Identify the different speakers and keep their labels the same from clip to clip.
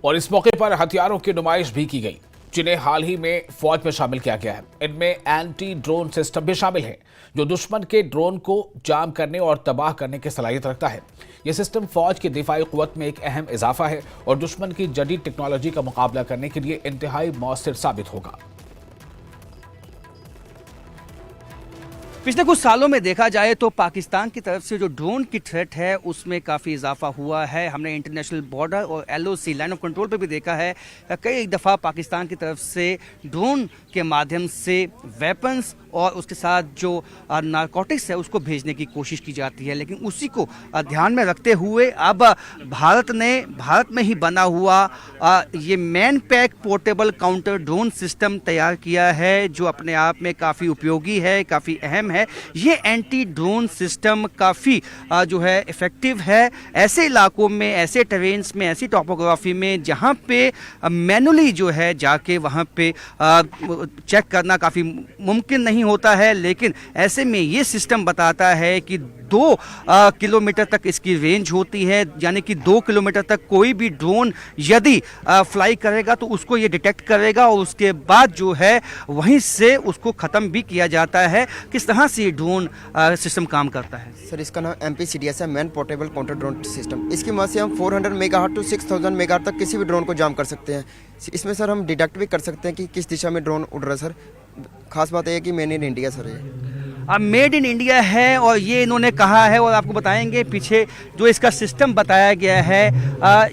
Speaker 1: और इस मौके पर हथियारों की नुमाइश भी की गई, जिन्हें हाल ही में फौज में शामिल किया गया है। इनमें एंटी ड्रोन सिस्टम भी शामिल है, जो दुश्मन के ड्रोन को जाम करने और तबाह करने की सलाहियत रखता है। यह सिस्टम फौज की दिफाई कुव्वत में एक अहम इजाफा है और दुश्मन की जदीद टेक्नोलॉजी का मुकाबला करने के लिए इंतहाई मौसर साबित होगा।
Speaker 2: पिछले कुछ सालों में देखा जाए तो पाकिस्तान की तरफ से जो ड्रोन की थ्रेट है उसमें काफ़ी इजाफा हुआ है। हमने इंटरनेशनल बॉर्डर और LOC लाइन ऑफ कंट्रोल पे भी देखा है, कई दफ़ा पाकिस्तान की तरफ से ड्रोन के माध्यम से वेपन्स और उसके साथ जो नारकोटिक्स है उसको भेजने की कोशिश की जाती है। लेकिन उसी को ध्यान में रखते हुए अब भारत में ही बना हुआ ये man pack portable counter drone system तैयार किया है, जो अपने आप में काफ़ी उपयोगी है, काफ़ी अहम है। ये एंटी ड्रोन सिस्टम काफ़ी जो है इफ़ेक्टिव है ऐसे इलाकों में, ऐसे टेरेन्स में, ऐसी टोपोग्राफी में जहाँ पे मैनुअली जो है जाके वहाँ पे चेक करना काफ़ी मुमकिन नहीं होता है। लेकिन ऐसे में ये सिस्टम बताता है कि 2 किलोमीटर तक इसकी रेंज होती है, यानी कि 2 किलोमीटर तक कोई भी ड्रोन यदि फ्लाई करेगा तो उसको ये डिटेक्ट करेगा और उसके बाद जो है वहीं से उसको ख़त्म भी किया जाता है। किस तरह से ये ड्रोन सिस्टम काम करता है?
Speaker 3: सर, इसका नाम MPCDS है, man portable counter drone system. इसकी मदद से हम 400 मेगाहर्ट्ज टू 6000 मेगाहर्ट्ज तक किसी भी ड्रोन को जाम कर सकते हैं। इसमें सर हम डिटेक्ट भी कर सकते हैं कि किस दिशा में ड्रोन उड़ रहा है। सर, खास बात यह है कि मेड इन इंडिया सर ये
Speaker 2: मेड इन इंडिया है और ये इन्होंने कहा है और आपको बताएंगे पीछे जो इसका सिस्टम बताया गया है,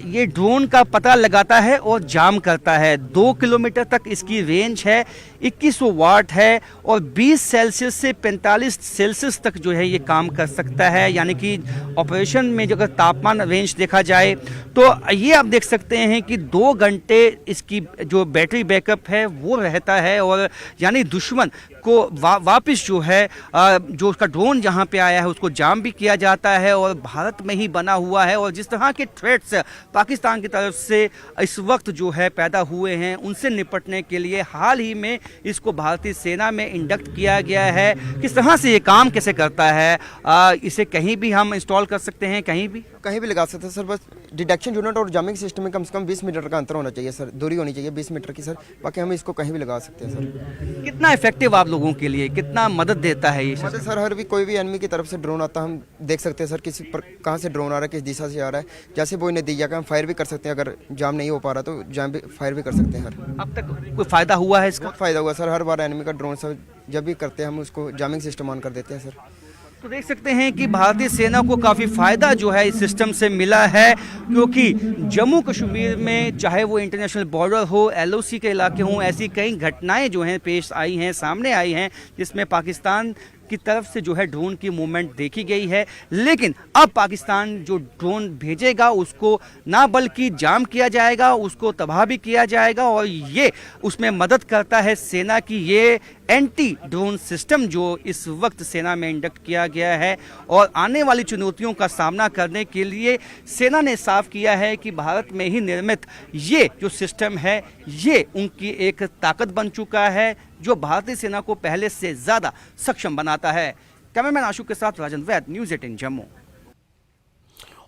Speaker 2: ये ड्रोन का पता लगाता है और जाम करता है। 2 किलोमीटर तक इसकी रेंज है, 2100 वाट है और 20 सेल्सियस से 45 सेल्सियस तक जो है ये काम कर सकता है। यानी कि ऑपरेशन में जो अगर तापमान रेंज देखा जाए तो ये आप देख सकते हैं कि 2 घंटे इसकी जो बैटरी बैकअप है वो रहता है और यानी दुश्मन को वापस जो है जो उसका ड्रोन जहां पे आया है उसको जाम भी किया जाता है और भारत में ही बना हुआ है। और जिस तरह के थ्रेट्स पाकिस्तान की तरफ से इस वक्त जो है पैदा हुए हैं उनसे निपटने के लिए हाल ही में इसको भारतीय सेना में इंडक्ट किया गया है। किस तरह से ये काम कैसे करता है, इसे कहीं भी हम इंस्टॉल कर सकते हैं, कहीं भी
Speaker 3: लगा सकते हैं सर। बस डिटेक्शन यूनिट और जामिंग सिस्टम में कम से कम 20 मीटर का अंतर होना चाहिए सर, दूरी होनी चाहिए 20 मीटर की सर। बाकी हम इसको कहीं भी लगा सकते हैं सर।
Speaker 2: कितना इफेक्टिव आप लोगों के लिए, कितना मदद देता है ये
Speaker 3: मदद सर? हर भी कोई भी एनिमी की तरफ से ड्रोन आता है हम देख सकते हैं सर, किसी पर कहाँ से ड्रोन आ रहा है, किस दिशा से आ रहा है। जैसे वो नतीजा का हम फायर भी कर सकते हैं, अगर जाम नहीं हो पा रहा तो जाम भी फायर भी कर सकते हैं सर।
Speaker 2: अब तक कोई फायदा हुआ है इसका?
Speaker 3: बहुत फायदा हुआ सर। हर बार एनिमी का ड्रोन सर जब भी करते हैं हम उसको जामिंग सिस्टम ऑन कर देते हैं सर।
Speaker 2: तो देख सकते हैं कि भारतीय सेना को काफ़ी फ़ायदा जो है इस सिस्टम से मिला है, क्योंकि जम्मू कश्मीर में चाहे वो इंटरनेशनल बॉर्डर हो, LOC के इलाके हों, ऐसी कई घटनाएं जो हैं पेश आई हैं, सामने आई हैं, जिसमें पाकिस्तान की तरफ से जो है ड्रोन की मूवमेंट देखी गई है। लेकिन अब पाकिस्तान जो ड्रोन भेजेगा उसको ना बल्कि जाम किया जाएगा, उसको तबाह भी किया जाएगा और ये उसमें मदद करता है सेना की। ये एंटी ड्रोन सिस्टम जो इस वक्त सेना में इंडक्ट किया गया है और आने वाली चुनौतियों का सामना करने के लिए सेना ने साफ किया है कि भारत में ही निर्मित ये जो सिस्टम है ये उनकी एक ताकत बन चुका है, जो भारतीय सेना को पहले से ज़्यादा सक्षम बनाता है। कैमरामैन आशुक के साथ राजन वैद, न्यूज़ 18 जम्मू।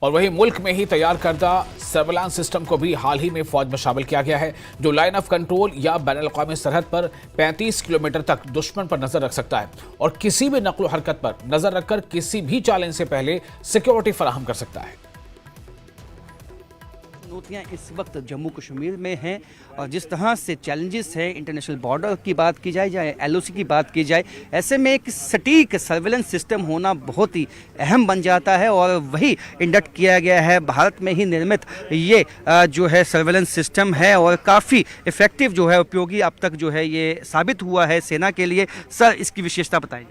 Speaker 1: और वहीं मुल्क में ही तैयार करदा सर्विलांस सिस्टम को भी हाल ही में फौज में शामिल किया गया है, जो लाइन ऑफ कंट्रोल या बैनुल-अक़वामी सरहद पर 35 किलोमीटर तक दुश्मन पर नजर रख सकता है और किसी भी नक़्ल हरकत पर नजर रखकर किसी भी चैलेंज से पहले सिक्योरिटी फराहम कर सकता है।
Speaker 2: चुनौतियाँ इस वक्त जम्मू कश्मीर में हैं और जिस तरह से चैलेंजेस हैं, इंटरनेशनल बॉर्डर की बात की जाए या LOC की बात की जाए, ऐसे में एक सटीक सर्विलेंस सिस्टम होना बहुत ही अहम बन जाता है और वही इंडक्ट किया गया है। भारत में ही निर्मित ये जो है सर्विलेंस सिस्टम है और काफ़ी इफ़ेक्टिव जो है, उपयोगी अब तक जो है ये साबित हुआ है सेना के लिए। सर, इसकी विशेषता बताइए।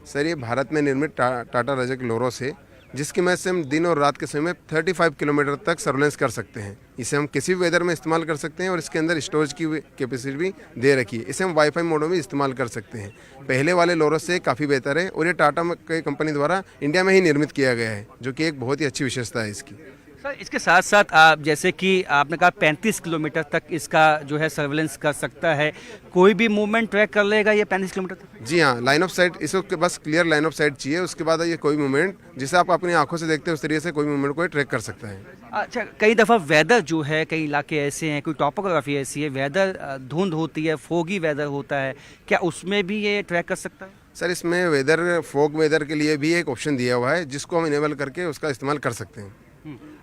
Speaker 4: सर, ये भारत में निर्मित टाटा रजक लोरो से, जिसकी मदद से हम दिन और रात के समय में 35 किलोमीटर तक सर्वेलेंस कर सकते हैं। इसे हम किसी भी वेदर में इस्तेमाल कर सकते हैं और इसके अंदर स्टोरेज की कैपेसिटी भी दे रखी है। इसे हम वाईफाई मोड में भी इस्तेमाल कर सकते हैं। पहले वाले लोरो से काफ़ी बेहतर है और ये टाटा के कंपनी द्वारा इंडिया में ही निर्मित किया गया है, जो कि एक बहुत ही अच्छी विशेषता है इसकी।
Speaker 2: सर, इसके साथ साथ आप जैसे कि आपने कहा 35 किलोमीटर तक इसका जो है सर्वेलेंस कर सकता है, कोई भी मूवमेंट ट्रैक कर लेगा ये 35 किलोमीटर तक?
Speaker 4: जी हाँ, लाइन ऑफ साइट, इसको बस क्लियर लाइन ऑफ साइट चाहिए, उसके बाद ये कोई मूवमेंट जिसे आप अपनी आंखों से देखते हैं उस तरीके से कोई मूवमेंट को ट्रैक कर सकता है।
Speaker 2: अच्छा, कई दफ़ा वेदर जो है, कई इलाके ऐसे हैं, कोई टॉपोग्राफी ऐसी है, वेदर धुंध होती है, फोगी वेदर होता है, क्या उसमें भी ये ट्रैक कर सकता है?
Speaker 4: सर इसमें वेदर फॉग वेदर के लिए भी एक ऑप्शन दिया हुआ है जिसको हम इनेबल करके उसका इस्तेमाल कर सकते हैं।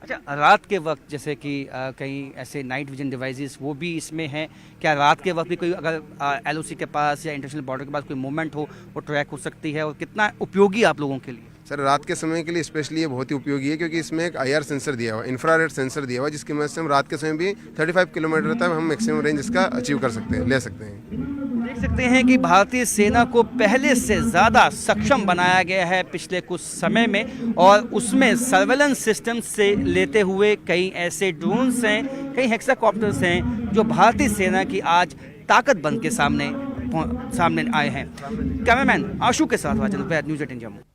Speaker 2: अच्छा, रात के वक्त जैसे कि कई ऐसे नाइट विजन डिवाइसेस वो भी इसमें हैं, क्या रात के वक्त भी कोई अगर एलओसी के पास या इंटरनेशनल बॉर्डर के पास कोई मूवमेंट हो वो ट्रैक हो सकती है, और कितना उपयोगी आप लोगों के लिए?
Speaker 4: सर रात के समय के लिए स्पेशली ये बहुत ही उपयोगी है क्योंकि इसमें एक IR सेंसर दिया हुआ है, इंफ्रारेड सेंसर दिया हुआ है, जिसकी मदद से हम रात के समय भी 35 किलोमीटर तक हम मैक्सिमम रेंज इसका अचीव कर सकते हैं, ले सकते हैं।
Speaker 2: देख सकते हैं कि भारतीय सेना को पहले से ज़्यादा सक्षम बनाया गया है पिछले कुछ समय में, और उसमें सर्वेलेंस सिस्टम से लेते हुए कई ऐसे ड्रोन्स हैं, कई हेक्साकॉप्टर्स हैं जो भारतीय सेना की आज ताकत बन के सामने आए हैं। कैमरामैन आशु के साथ राजन वैद, न्यूज़ 18 जम्मू।